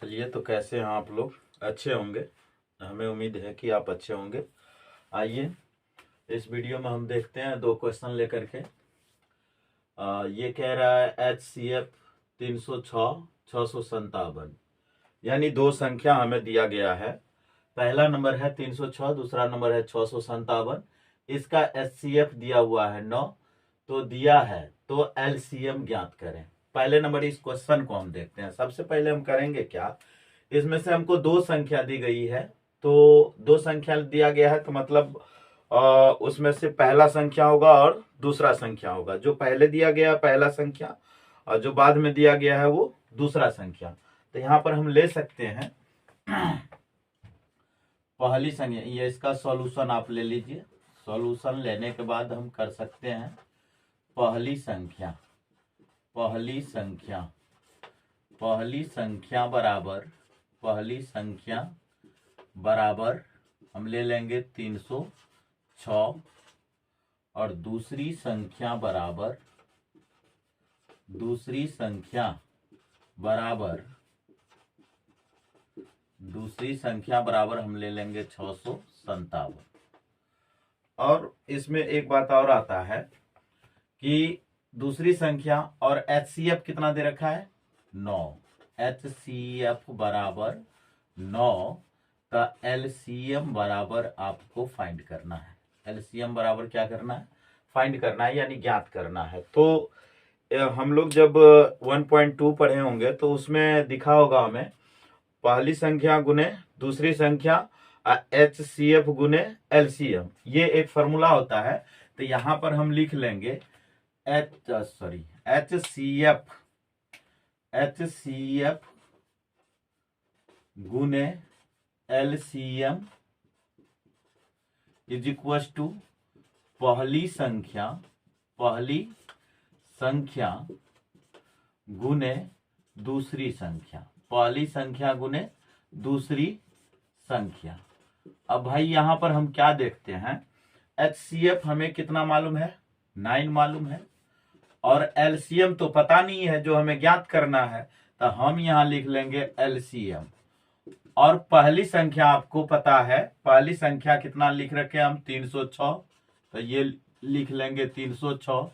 चलिए, तो कैसे हैं आप लोग? अच्छे होंगे। हमें उम्मीद है कि आप अच्छे होंगे। आइए, इस वीडियो में हम देखते हैं दो क्वेश्चन लेकर के। ये कह रहा है HCF 306 657, यानी दो संख्या हमें दिया गया है। पहला नंबर है 306, दूसरा नंबर है 657। इसका HCF दिया हुआ है 9 तो दिया है, तो LCM ज्ञात करें। पहले नंबर इस क्वेश्चन को हम देखते हैं। सबसे पहले हम करेंगे क्या, इसमें से हमको दो संख्या दी गई है, तो दो संख्या दिया गया है तो मतलब उसमें से पहला संख्या होगा और दूसरा संख्या होगा। जो पहले दिया गया है पहला संख्या, और जो बाद में दिया गया है वो दूसरा संख्या। तो यहाँ पर हम ले सकते हैं पहली संख्या, ये इसका सॉल्यूशन आप ले लीजिए। सॉल्यूशन लेने के बाद हम कर सकते हैं पहली संख्या बराबर हम ले लेंगे 306, और दूसरी संख्या बराबर हम ले लेंगे 657। और इसमें एक बात और आता है कि दूसरी संख्या और HCF कितना दे रखा है 9। HCF बराबर 9 का LCM बराबर आपको फाइंड करना है। LCM बराबर क्या करना है? फाइंड करना है, यानी ज्ञात करना है। तो हम लोग जब 1.2 पढ़े होंगे तो उसमें दिखा होगा हमें पहली संख्या गुने दूसरी संख्या HCF गुने LCM, ये एक फॉर्मूला होता है। तो यहां पर हम लिख लेंगे HCF गुने LCM इज इक्वल टू पहली संख्या गुने दूसरी संख्या। अब भाई यहां पर हम क्या देखते हैं, HCF हमें कितना मालूम है 9 मालूम है, और LCM तो पता नहीं है जो हमें ज्ञात करना है। तो हम यहां लिख लेंगे LCM। और पहली संख्या आपको पता है, पहली संख्या कितना लिख रखे हम 306, तो ये लिख लेंगे 306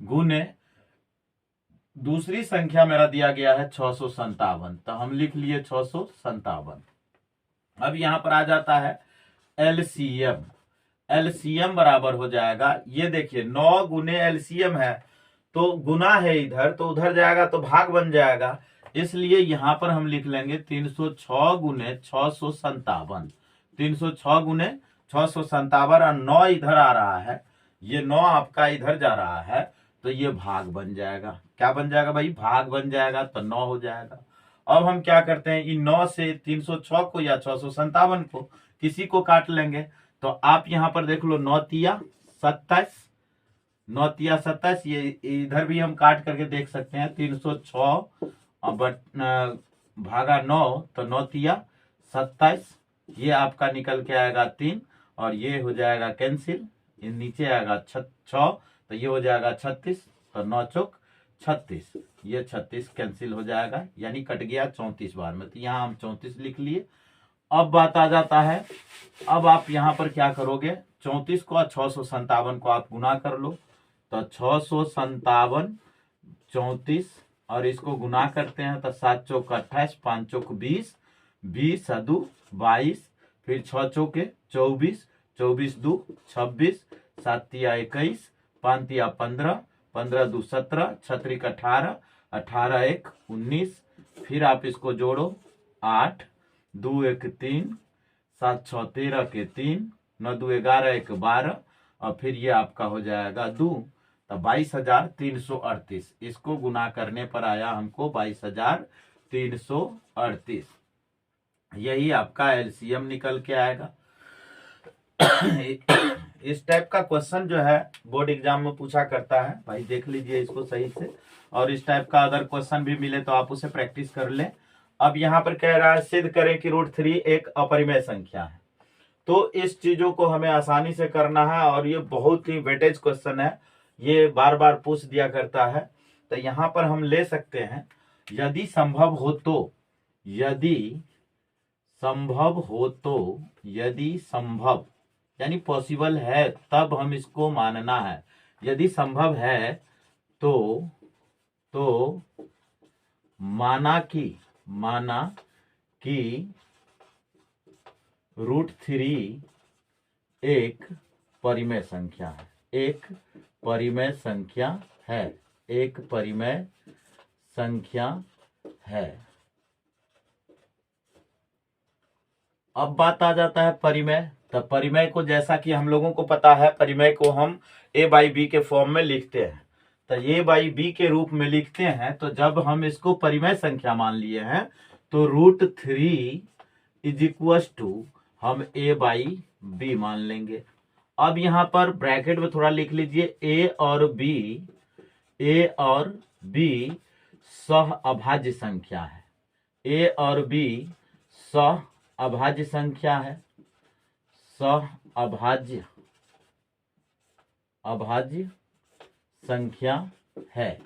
गुने दूसरी संख्या मेरा दिया गया है 657, तो हम लिख लिए 657। अब यहां पर आ जाता है LCM बराबर हो जाएगा, ये देखिए 9 गुने LCM है तो गुना है इधर, तो उधर जाएगा तो भाग बन जाएगा। इसलिए यहां पर हम लिख लेंगे 306 गुने 657। 306 गुने 657 और 9 इधर आ रहा है, ये 9 आपका इधर जा रहा है, तो ये भाग बन जाएगा। क्या बन जाएगा भाई? भाग बन जाएगा, तो 9 हो जाएगा। अब हम क्या करते हैं, इन 9 से 306 को या 657 को किसी को काट लेंगे। तो आप यहां पर देख लो 9 तिया 27, ये इधर भी हम काट करके देख सकते हैं। 306 भागा 9, तो 9 तिया 27, ये आपका निकल के आएगा 3, और ये हो जाएगा कैंसिल, नीचे आएगा 6, तो ये हो जाएगा 36, तो 9 चौक 36, ये 36 कैंसिल हो जाएगा, यानी कट गया 34 बार में। तो यहाँ हम 34 लिख लिए। अब बात आ जाता है, अब आप यहाँ पर क्या करोगे, 34 को और 657 को आप गुना कर लो। तो 657 34 और इसको गुना करते हैं तो 7 चौक 28, 5 चौक 20, 20 दू 22, फिर 6 चौके 24, 24 दू 26, 7 तिया 21, 5 तिया 15, 15 दू 17, 6 18, 18 1 19, फिर आप इसको जोड़ो 8, 2 1 3, 7 6 13 के 3, 9 2 11 1 12, और फिर ये आपका हो जाएगा 2, तो 22,338। इसको गुना करने पर आया हमको 22,338। यही आपका LCM निकल के आएगा। इस टाइप का क्वेश्चन जो है बोर्ड एग्जाम में पूछा करता है, भाई देख लीजिए इसको सही से। और इस टाइप का अदर क्वेश्चन भी मिले तो आप उसे प्रैक्टिस कर लें। अब यहाँ पर कह रहा है सिद्ध करें कि √3 एक अपरिमेय संख्या है। तो इस चीजों को हमें आसानी से करना है, और ये बहुत ही वेटेज क्वेश्चन है, ये बार बार पूछ दिया करता है। तो यहाँ पर हम ले सकते हैं, यदि संभव हो तो यदि संभव हो तो, यदि संभव यानी पॉसिबल है तब हम इसको मानना है। यदि संभव है तो माना कि √3 एक परिमेय संख्या है, एक परिमेय संख्या है, एक परिमेय संख्या है। अब बात आ जाता है परिमेय। तो परिमेय को, जैसा कि हम लोगों को पता है, परिमेय को हम a/b के फॉर्म में लिखते हैं। तो a/b के रूप में लिखते हैं। तो जब हम इसको परिमेय संख्या मान लिए हैं तो √3 = हम a/b मान लेंगे। अब यहां पर ब्रैकेट में थोड़ा लिख लीजिए, a और b सह अभाज्य संख्या है। a और b सह अभाज्य संख्या है, सह अभाज्य संख्या है।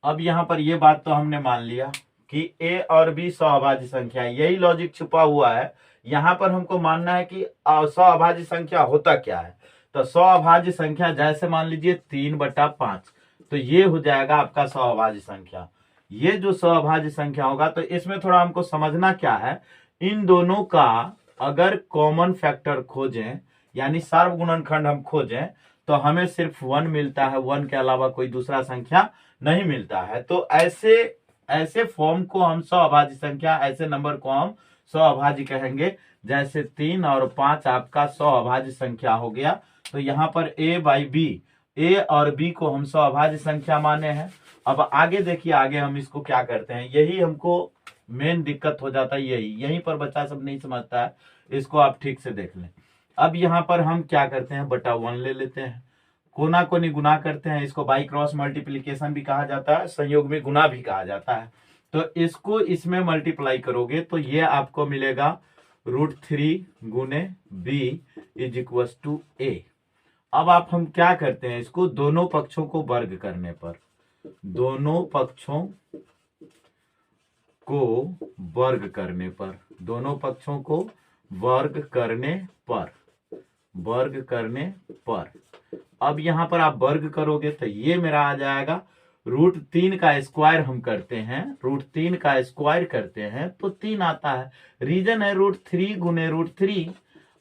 अब यहां पर ये बात तो हमने मान लिया कि a और b सहअभाज्य संख्या है। यही लॉजिक छुपा हुआ है। यहां पर हमको मानना है कि सहअभाज्य संख्या होता क्या है। तो सहअभाज्य संख्या जैसे मान लीजिए 3/5, तो ये हो जाएगा आपका सहअभाज्य संख्या। ये जो सहअभाज्य संख्या होगा, तो इसमें थोड़ा हमको समझना क्या है, इन दोनों का अगर कॉमन फैक्टर खोजें यानी सार्वगुणनखंड हम खोजें तो हमें सिर्फ 1 मिलता है, 1 के अलावा कोई दूसरा संख्या नहीं मिलता है। तो ऐसे फॉर्म को हम सहअभाज्य संख्या, ऐसे नंबर को हम सहअभाज्य कहेंगे। जैसे 3 और 5 आपका सहअभाज्य संख्या हो गया। तो यहाँ पर a और b को हम सहअभाज्य संख्या माने हैं। अब आगे देखिए, आगे हम इसको क्या करते हैं, यही हमको मेन दिक्कत हो जाता है। यहीं पर बच्चा सब नहीं समझता है, इसको आप ठीक से देख लें। अब यहाँ पर हम क्या करते हैं, बटा 1 ले लेते हैं, कोना कोनी गुना करते हैं। इसको बाई क्रॉस मल्टीप्लीकेशन भी कहा जाता है, संयोग में गुना भी कहा जाता है। तो इसको इसमें मल्टीप्लाई करोगे तो ये आपको मिलेगा √3 गुने b = a। अब हम क्या करते हैं, इसको दोनों पक्षों को वर्ग करने पर, दोनों पक्षों को वर्ग करने पर, दोनों पक्षों को वर्ग करने पर अब यहां पर आप वर्ग करोगे तो ये मेरा आ जाएगा √3 का स्क्वायर हम करते हैं, √3 का स्क्वायर करते हैं तो 3 आता है। रीजन है √3 गुने √3।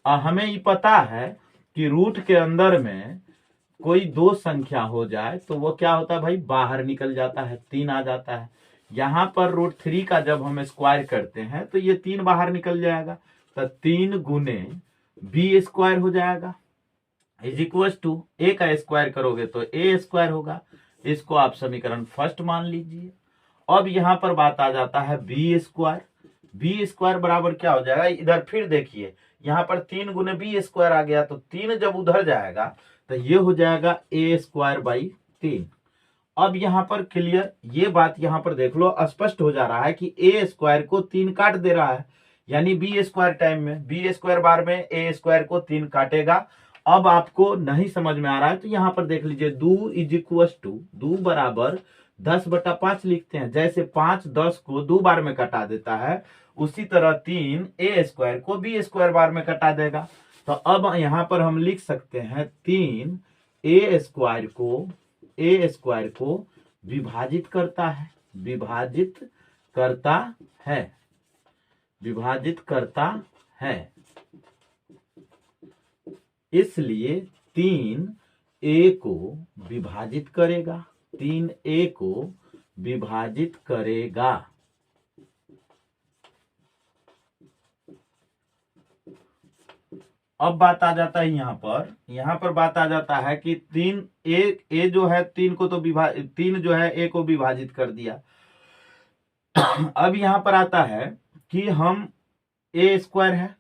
हमें ये पता है कि रूट के अंदर में कोई 2 संख्या हो जाए तो वो क्या होता है भाई, बाहर निकल जाता है, 3 आ जाता है। यहां पर √3 का जब हम स्क्वायर करते हैं तो ये 3 बाहर निकल जाएगा। तो 3 गुने b² हो जाएगा = a का स्क्वायर करोगे तो a² होगा। इसको आप समीकरण फर्स्ट मान लीजिए। अब यहां पर बात आ जाता है b² बराबर क्या हो जाएगा, इधर फिर देखिए, यहां पर 3 गुने b² आ गया, तो 3 जब उधर जाएगा तो ये हो जाएगा a²/3। अब यहां पर क्लियर, ये बात यहां पर देख लो, स्पष्ट हो जा रहा है कि a² को 3 काट दे रहा है, यानी b² टाइम में, b² बार में a² को 3 काटेगा। अब आपको नहीं समझ में आ रहा है तो यहां पर देख लीजिए, दू बराबर 10/5 लिखते हैं। जैसे 5 10 को 2 बार में कटा देता है, उसी तरह 3 a² को b² बार में कटा देगा। तो अब यहां पर हम लिख सकते हैं 3 a² को विभाजित करता है, इसलिए 3a को विभाजित करेगा, अब बात आ जाता है यहां पर बात आ जाता है कि 3 a जो है 3 को तो 3 जो है a को विभाजित कर दिया। अब यहां पर आता है कि हम a² है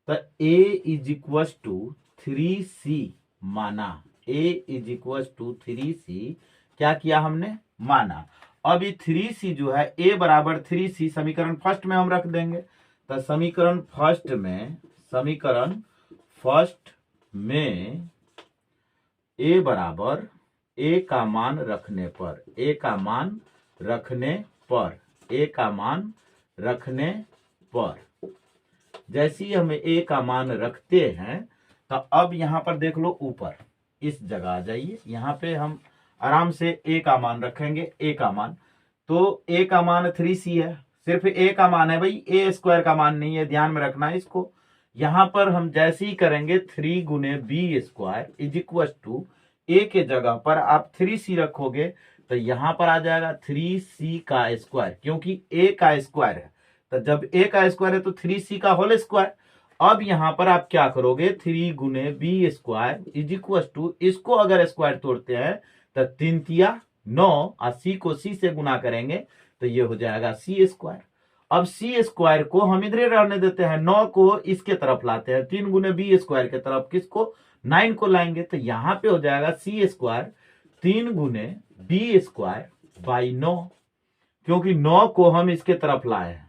तो a = 3c माना, a = 3c क्या किया हमने, माना। अब ये 3c जो है, a बराबर 3c समीकरण फर्स्ट में हम रख देंगे। तो समीकरण फर्स्ट में a बराबर ए का मान रखने पर, ए का मान रखने पर, ए का मान रखने पर, जैसे ही हम ए का मान रखते हैं तो अब यहां पर देख लो ऊपर इस जगह आ जाइए, यहां पे हम आराम से ए का मान रखेंगे। ए का मान, तो ए का मान 3c है, सिर्फ ए का मान है भाई, ए स्क्वायर का मान नहीं है, ध्यान में रखना है इसको। यहां पर हम जैसे ही करेंगे 3 गुने B square is equal to A के जगह पर आप 3c रखोगे तो यहां पर आ जाएगा 3c का स्क्वायर, क्योंकि ए का स्क्वायर है, तो जब ए का स्क्वायर है तो 3c का होल स्क्वायर। अब यहां पर आप क्या करोगे, 3 गुने B square is equal to, इसको अगर स्क्वायर तोड़ते हैं तो 3 तिया 9 और सी को सी से गुना करेंगे तो ये हो जाएगा सी स्क्वायर। अब सी स्क्वायर को हम इधर रहने देते हैं, 9 को इसके तरफ लाते हैं, 3 गुने बी स्क्वायर के तरफ किसको, 9 को लाएंगे, तो यहां पे हो जाएगा सी स्क्वायर 3 गुने बी स्क्वायर बाई 9, क्योंकि 9 को हम इसके तरफ लाए हैं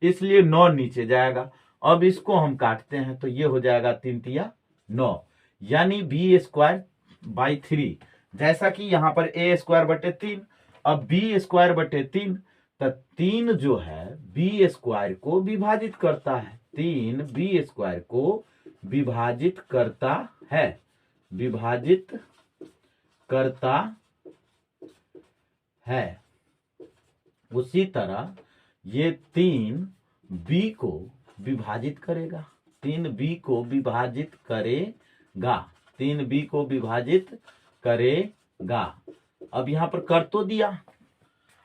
इसलिए 9 नीचे जाएगा। अब इसको हम काटते हैं तो ये हो जाएगा 3 तिया 9, यानी बी स्क्वायर बाई 3, जैसा कि यहां पर ए स्क्वायर बटे 3, अब बी स्क्वायर बटे 3, तो 3 जो है बी स्क्वायर को विभाजित करता है, 3 बी स्क्वायर को विभाजित करता है, विभाजित करता है। उसी तरह ये 3 बी को विभाजित करेगा, 3 बी को विभाजित करेगा, 3 बी को विभाजित करेगा। अब यहां पर कर तो दिया,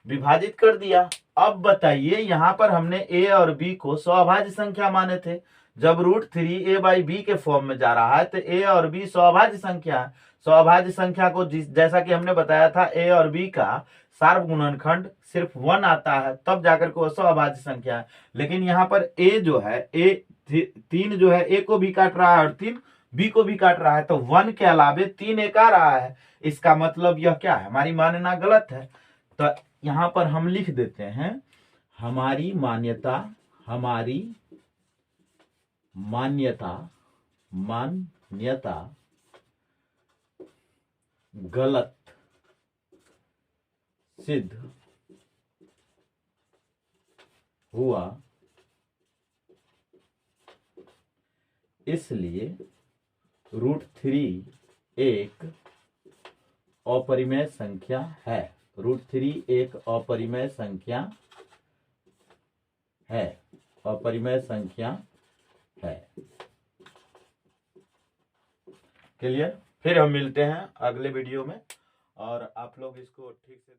विभाजित कर दिया। अब बताइए यहां पर हमने ए और बी को सौभाज्य संख्या माने थे, जब √3a/b के फॉर्म में जा रहा है तो ए और बी सौभाज्य संख्या है। सौभाज्य संख्या को जैसा कि हमने बताया था ए और बी का सार्व गुणनखंड सिर्फ 1 आता है, तब जाकर के वो सौभाज्य संख्या है। लेकिन यहाँ पर ए जो है, ए 3 जो है ए को भी काट रहा है और 3 बी को भी काट रहा है, तो 1 के अलावे 3 एक आ रहा है, इसका मतलब यह क्या है, हमारी मानना गलत है। तो यहां पर हम लिख देते हैं हमारी मान्यता, हमारी मान्यता, मान्यता गलत सिद्ध हुआ, इसलिए √3 एक अपरिमेय संख्या है, √3 एक अपरिमेय संख्या है, अपरिमेय संख्या है। क्लियर? फिर हम मिलते हैं अगले वीडियो में और आप लोग इसको ठीक से